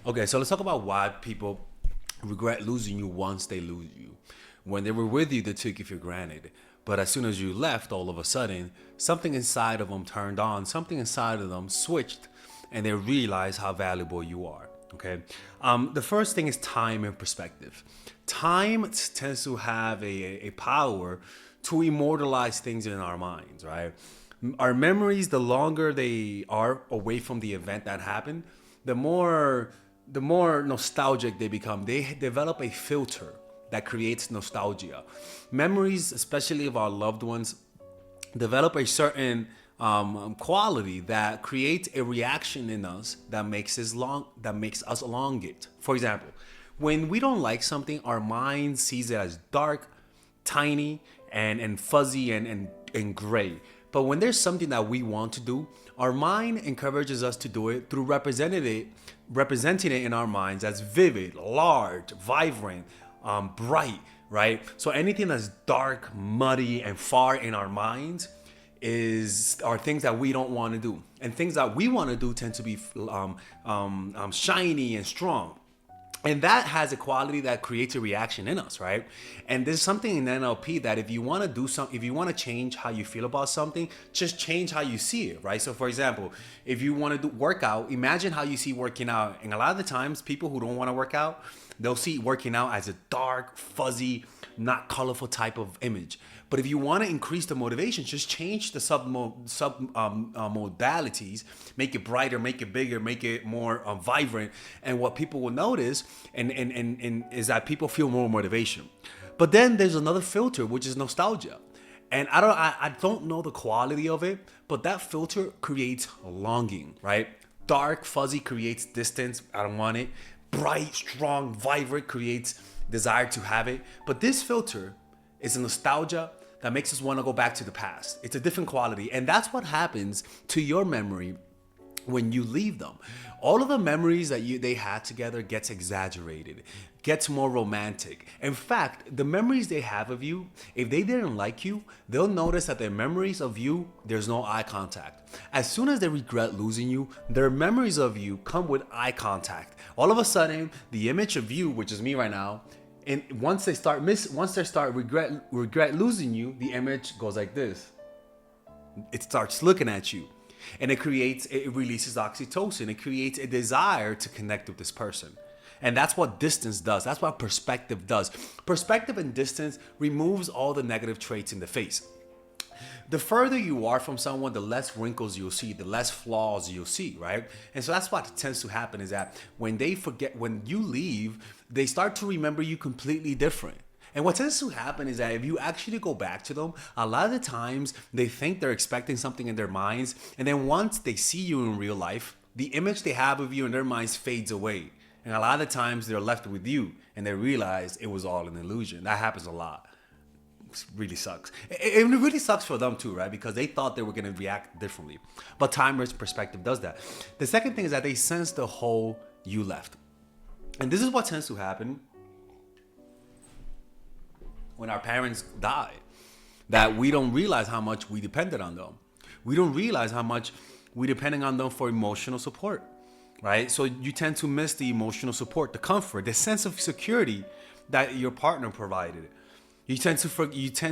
Okay, so let's talk about why people regret losing you once they lose you. When they were with you, they took you for granted. But as soon as you left, all of a sudden, something inside of them turned on, something inside of them switched, and they realized how valuable you are. Okay. The first thing is time and perspective. Time tends to have a power to immortalize things in our minds, right? Our memories, the longer they are away from the event that happened, the more the more nostalgic they become. They develop a filter that creates nostalgia. Memories, especially of our loved ones, develop a certain quality that creates a reaction in us that makes us long it. For example, when we don't like something, our mind sees it as dark, tiny, and fuzzy and gray. But when there's something that we want to do, our mind encourages us to do it through representing it in our minds as vivid, large, vibrant, bright, right? So anything that's dark, muddy, and far in our minds are things that we don't want to do, and things that we want to do tend to be shiny and strong, and that has a quality that creates a reaction in us, right? And there's something in NLP that if you want to do something, if you want to change how you feel about something, just change how you see it, right? So for example, if you want to do workout, imagine how you see working out. And a lot of the times people who don't want to work out, they'll see working out as a dark, fuzzy, not colorful type of image. But if you want to increase the motivation, just change the modalities, make it brighter, make it bigger, make it more vibrant. And what people will notice and is that people feel more motivation. But then there's another filter, which is nostalgia. And I don't know the quality of it, but that filter creates longing, right? Dark, fuzzy creates distance. I don't want it. Bright, strong, vibrant creates desire to have it. But this filter is a nostalgia that makes us want to go back to the past. It's a different quality. And that's what happens to your memory when you leave them. All of the memories that they had together gets exaggerated, gets more romantic. In fact, the memories they have of you, if they didn't like you, they'll notice that their memories of you, there's no eye contact. As soon as they regret losing you, their memories of you come with eye contact. All of a sudden, the image of you, which is me right now, and once they start regret losing you, the image goes like this. It starts looking at you, and it releases oxytocin. It creates a desire to connect with this person. And that's what distance does. That's what perspective does. Perspective and distance removes all the negative traits in the face. The further you are from someone, the less wrinkles you'll see, the less flaws you'll see, right? And so that's what tends to happen, is that when you leave, they start to remember you completely different. And what tends to happen is that if you actually go back to them, a lot of the times they think they're expecting something in their minds. And then once they see you in real life, the image they have of you in their minds fades away. And a lot of the times they're left with you and they realize it was all an illusion. That happens a lot. Really sucks. It really sucks for them too, right? Because they thought they were going to react differently. But timer's perspective does that. The second thing is that they sense the hole you left. And this is what tends to happen when our parents die, that we don't realize how much we depended on them. We don't realize how much we depending on them for emotional support, right? So you tend to miss the emotional support, the comfort, the sense of security that your partner provided. You tend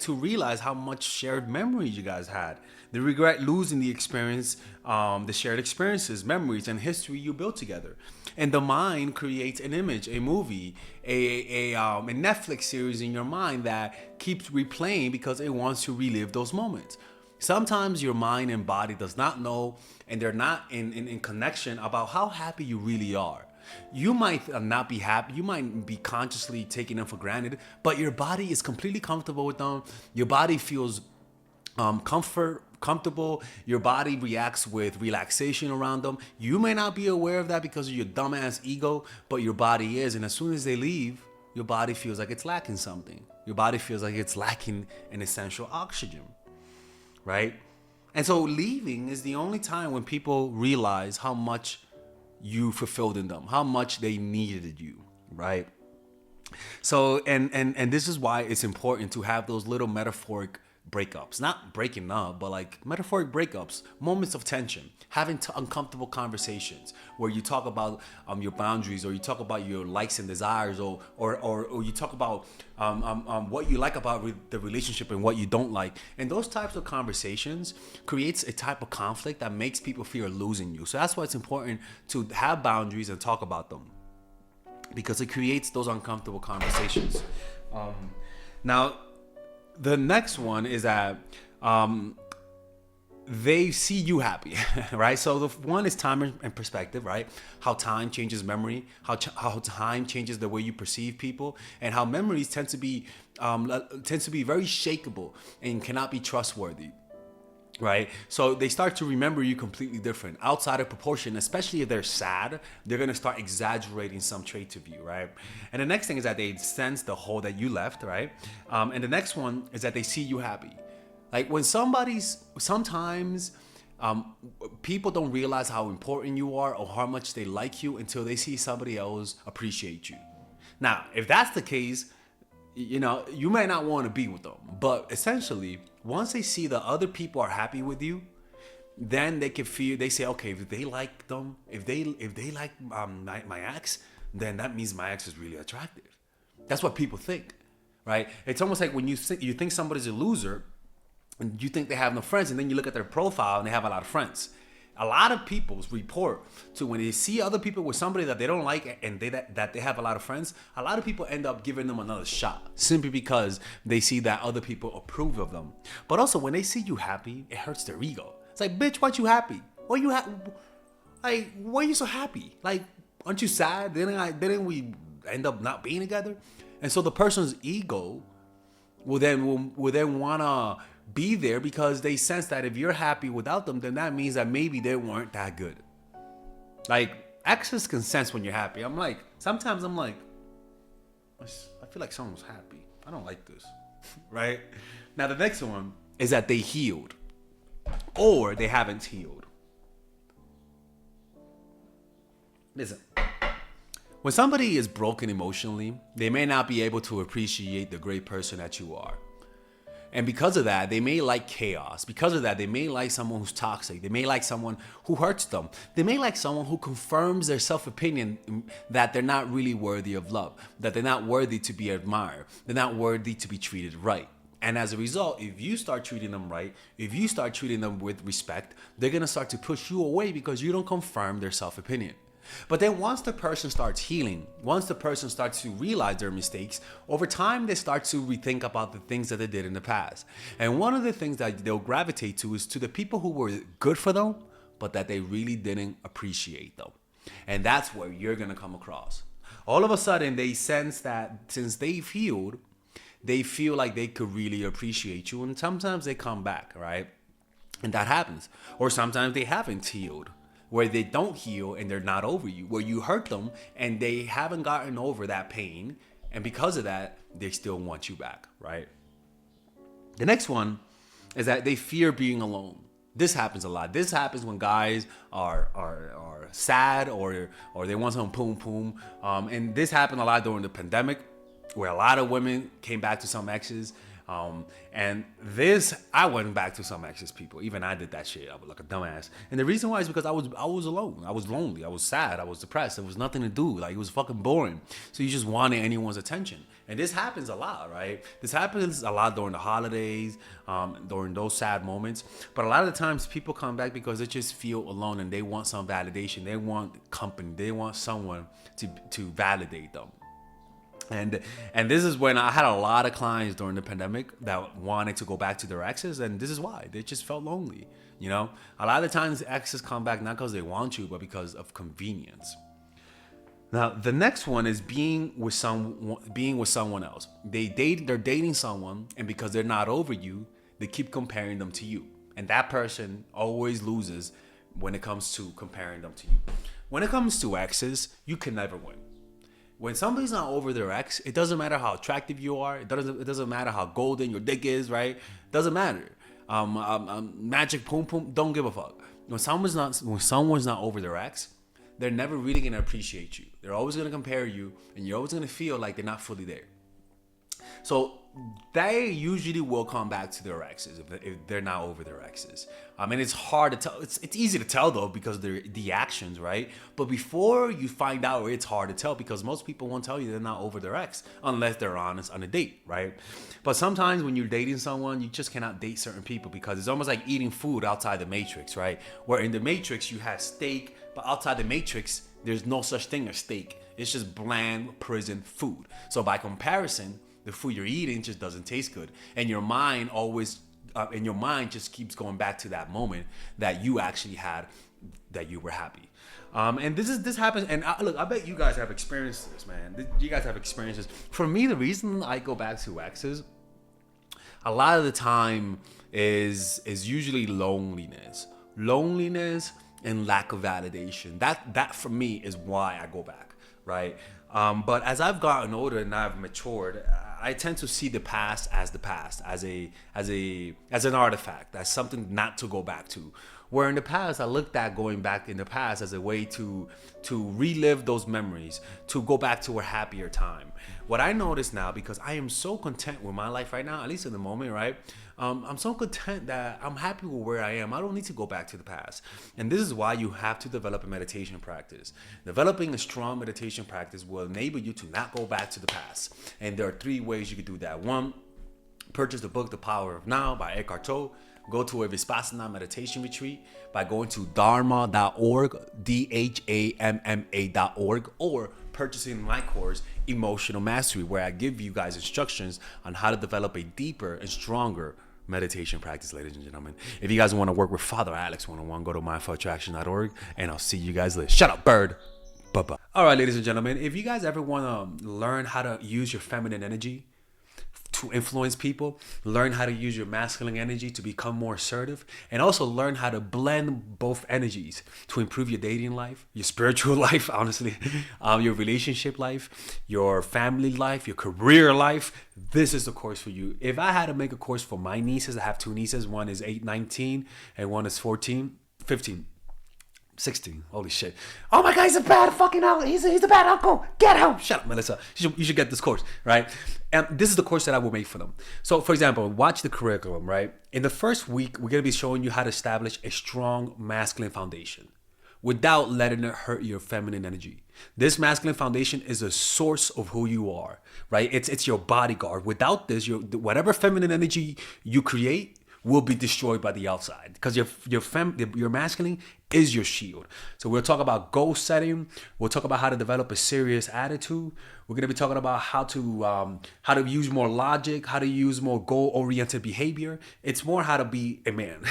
to realize how much shared memories you guys had. They regret losing the experience, the shared experiences, memories, and history you built together. And the mind creates an image, a movie, a Netflix series in your mind that keeps replaying because it wants to relive those moments. Sometimes your mind and body does not know, and they're not in connection about how happy you really are. You might not be happy, you might be consciously taking them for granted, but your body is completely comfortable with them. Your body feels comfortable. Your body reacts with relaxation around them. You may not be aware of that because of your dumbass ego, but your body is. And as soon as they leave, your body feels like it's lacking something. Your body feels like it's lacking an essential oxygen, right? And so leaving is the only time when people realize how much you fulfilled in them, how much they needed you, right? So and this is why it's important to have those little metaphoric breakups, not breaking up, but like metaphoric breakups, moments of tension, having uncomfortable conversations where you talk about your boundaries, or you talk about your likes and desires, or you talk about what you like about the relationship and what you don't like. And those types of conversations creates a type of conflict that makes people fear losing you. So that's why it's important to have boundaries and talk about them, because it creates those uncomfortable conversations. Now, the next one is that they see you happy, right? So the one is time and perspective, right? How time changes memory, how time changes the way you perceive people, and how memories tend to be very shakeable and cannot be trustworthy. Right? So they start to remember you completely different, outside of proportion, especially if they're sad. They're going to start exaggerating some traits of you, right? And the next thing is that they sense the hole that you left, right? And the next one is that they see you happy. Like when sometimes people don't realize how important you are or how much they like you until they see somebody else appreciate you. Now, if that's the case, you may not want to be with them, but essentially, once they see that other people are happy with you, then they say, okay, if they like them, if they like my ex, then that means my ex is really attractive. That's what people think, right? It's almost like when you think somebody's a loser, and you think they have no friends, and then you look at their profile and they have a lot of friends. A lot of people's report to when they see other people with somebody that they don't like and that they have a lot of friends, a lot of people end up giving them another shot simply because they see that other people approve of them. But also when they see you happy, it hurts their ego. It's like, bitch, why you happy? Why are you so happy? Like, aren't you sad? Didn't we end up not being together? And so the person's ego will then wanna be there because they sense that if you're happy without them, then that means that maybe they weren't that good. Like, exes can sense when you're happy. Sometimes I'm like, I feel like someone's happy. I don't like this, right? Now the next one is that they healed or they haven't healed. Listen, when somebody is broken emotionally, they may not be able to appreciate the great person that you are. And because of that, they may like chaos. Because of that, they may like someone who's toxic. They may like someone who hurts them. They may like someone who confirms their self-opinion that they're not really worthy of love, that they're not worthy to be admired, they're not worthy to be treated right. And as a result, if you start treating them right, if you start treating them with respect, they're gonna start to push you away because you don't confirm their self-opinion. But then once the person starts healing, once the person starts to realize their mistakes, over time they start to rethink about the things that they did in the past. And one of the things that they'll gravitate to is to the people who were good for them, but that they really didn't appreciate them. And that's where you're gonna come across. All of a sudden they sense that since they've healed, they feel like they could really appreciate you. And sometimes they come back, right? And that happens. Or sometimes they haven't healed, where they don't heal and they're not over you, where you hurt them and they haven't gotten over that pain, and because of that, they still want you back, right? The next one is that they fear being alone. This happens a lot. This happens when guys are sad or they want some poom poom. And this happened a lot during the pandemic, where a lot of women came back to some exes. And I went back to some exes, people. Even I did that shit. I was like a dumbass. And the reason why is because I was alone. I was lonely. I was sad. I was depressed. There was nothing to do. Like, it was fucking boring. So you just wanted anyone's attention. And this happens a lot, right? This happens a lot during the holidays, during those sad moments. But a lot of the times people come back because they just feel alone and they want some validation. They want company. They want someone to validate them. And this is when I had a lot of clients during the pandemic that wanted to go back to their exes, and this is why they just felt lonely. A lot of the times exes come back not because they want you, but because of convenience. Now the next one is being with someone else. They're dating someone, and because they're not over you, they keep comparing them to you, and that person always loses when it comes to comparing them to you. When it comes to exes, you can never win. When somebody's not over their ex, it doesn't matter how attractive you are. It doesn't matter how golden your dick is, right? Doesn't matter. Magic poom poom, don't give a fuck. When someone's not over their ex, they're never really gonna appreciate you. They're always gonna compare you, and you're always gonna feel like they're not fully there. So they usually will come back to their exes if they're not over their exes. I mean, it's hard to tell. It's easy to tell though because they're the actions, right? But before you find out, it's hard to tell because most people won't tell you they're not over their ex unless they're honest on a date, right? But sometimes when you're dating someone, you just cannot date certain people because it's almost like eating food outside the matrix, right? Where in the matrix you have steak, but outside the matrix there's no such thing as steak. It's just bland prison food. So by comparison, the food you're eating just doesn't taste good, and your mind always just keeps going back to that moment that you actually had, that you were happy. And this happens, and look, I bet you guys have experienced this, man. You guys have experienced this. For me, the reason I go back to exes a lot of the time is usually loneliness and lack of validation. That for me is why I go back, right? But as I've gotten older and I've matured, I tend to see the past, as an artifact, as something not to go back to. Where in the past, I looked at going back in the past as a way to relive those memories, to go back to a happier time. What I notice now, because I am so content with my life right now, at least in the moment, right? I'm so content that I'm happy with where I am. I don't need to go back to the past. And this is why you have to develop a meditation practice. Developing a strong meditation practice will enable you to not go back to the past. And there are 3 ways you can do that. 1, purchase the book, The Power of Now by Eckhart Tolle. Go to a Vipassana meditation retreat by going to dharma.org, dhamma.org, or purchasing my course, Emotional Mastery, where I give you guys instructions on how to develop a deeper and stronger meditation practice, ladies and gentlemen. If you guys want to work with Father Alex 101, go to mindfulattraction.org, and I'll see you guys later. Shut up, bird. Bye-bye. All right, ladies and gentlemen, if you guys ever want to learn how to use your feminine energy to influence people, learn how to use your masculine energy to become more assertive, and also learn how to blend both energies to improve your dating life, your spiritual life, honestly, your relationship life, your family life, your career life, this is the course for you. If I had to make a course for my nieces, I have 2 nieces, one is 19 and one is 15. 16. Holy shit. Oh my God, he's a bad fucking uncle. He's a bad uncle. Get him. Shut up, Melissa. You should get this course, right? And this is the course that I will make for them. So, for example, watch the curriculum, right? In the first week, we're going to be showing you how to establish a strong masculine foundation without letting it hurt your feminine energy. This masculine foundation is a source of who you are, right? It's your bodyguard. Without this, whatever feminine energy you create will be destroyed by the outside, because your masculine is your shield. So we'll talk about goal setting. We'll talk about how to develop a serious attitude. We're gonna be talking about how to use more logic, how to use more goal-oriented behavior. It's more how to be a man,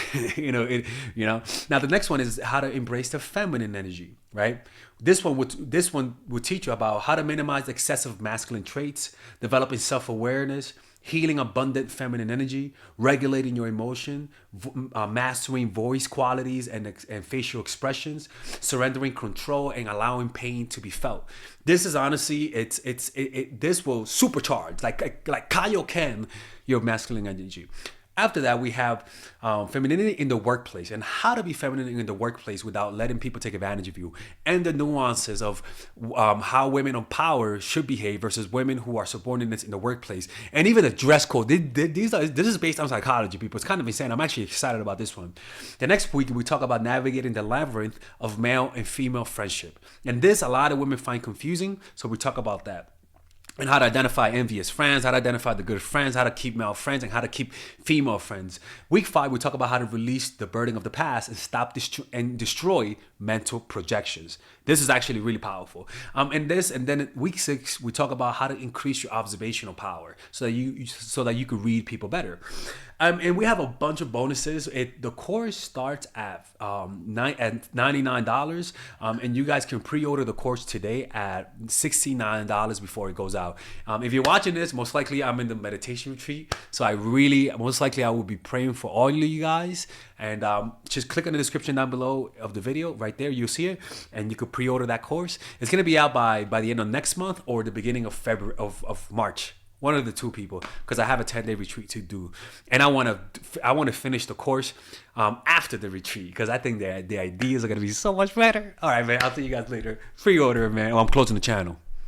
Now the next one is how to embrace the feminine energy, right? This one would teach you about how to minimize excessive masculine traits, developing self-awareness, healing abundant feminine energy, regulating your emotion, mastering voice qualities and facial expressions, surrendering control, and allowing pain to be felt. This is honestly, this will supercharge, like Kaioken, your masculine energy. After that, we have femininity in the workplace and how to be feminine in the workplace without letting people take advantage of you, and the nuances of how women in power should behave versus women who are subordinates in the workplace, and even the dress code. This is based on psychology, people. It's kind of insane. I'm actually excited about this one. The next week, we talk about navigating the labyrinth of male and female friendship. And this, a lot of women find confusing, so we talk about that. And how to identify envious friends, how to identify the good friends, how to keep male friends, and how to keep female friends. Week 5, we talk about how to release the burden of the past and stop and destroy mental projections. This is actually really powerful. And then week 6, we talk about how to increase your observational power so that you can read people better. And we have a bunch of bonuses. The course starts at $99, and you guys can pre-order the course today at $69 before it goes out. If you're watching this, most likely I'm in the meditation retreat, so I will be praying for all of you guys. And just click on the description down below of the video. Right there, you'll see it, and you could pre-order that course. It's gonna be out by the end of next month or the beginning of February of March. One of the two, people, because I have a 10-day retreat to do, and I want to finish the course after the retreat, because I think the ideas are gonna be so much better. All right, man. I'll see you guys later. Pre-order, man. I'm closing the channel.